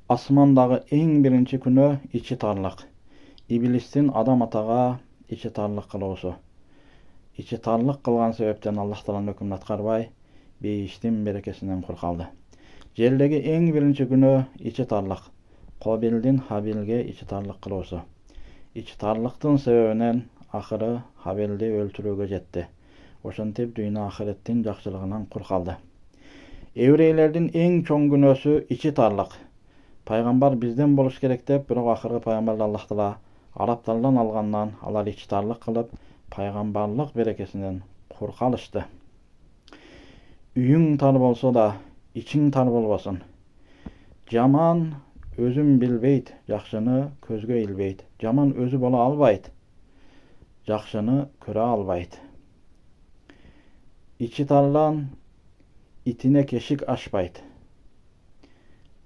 Asmandagы эң биринчи күнөө ичи тарлык. Иблистин адам атага ичи тарлык кылуусу. Ичи тарлык кылган себептен Аллах Тааланын өкүмүн аткарбай, бейиштин берекесинен кур калды. Жердеги эң биринчи күнөө ичи тарлык. Кобилдин Хабилге ичи тарлык кылуусу. Ичи тарлыктын себебинен акыры Хабилди өлтүрүүгө жетти. Ошентип дүйнө ахиреттин жакшылыгынан кур калды. Еврейлердин эң чоң күнөөсү ичи тарлык. Пайгамбар бизден болуш керек деп, бирок акыркы пайгамбарды Аллах Таала арабтардан алгандан алар ичи тарлык кылып, пайгамбарлык берекесинен кур калышты. Үйүң тар болсо да, ичиң тар болбосун. Жаман өзүн билбейт, жакшыны көзгө илбейт. Жаман өзү боло албайт, жакшыны көрө албайт. Ичи тарлан итине кешик ашпайт.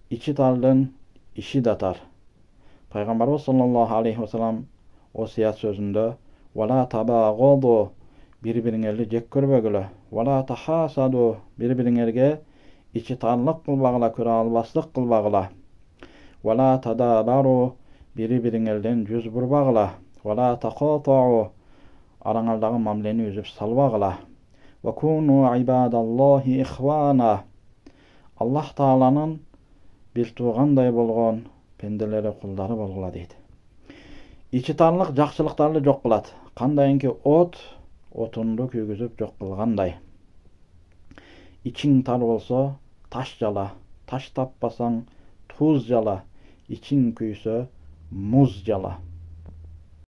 İçi tardın işi de tar. Peygamberimiz sallallahu aleyhi ve sellem osiyat sözünde وَلَا تَبَاغَضُوا bir-biriňerli jek körbegile وَلَا تَحَاسَدُوا bir-biriňerge içi tarlyk kılbagla köre albaslyk kılbagla وَلَا تَدَابَرُوا bir-biriňerden yüz burbagla وَلَا تَقَاطَعُوا araňardagy mamleni üzüp salbagla وَكُونُوا عِبَادَ اللّٰهِ إِخْوَانًا Allah Taalanyň bir tuğanday bolgon pendelere kuldары bolgula deydi. İçi tarlyk jakşylyklarly jok kılat. Kandayınki otundu küygüzüp jok kılganday. İçiň tar bolsa taş jala, taş tappasaň tuz jala, içiň küýse muz jala.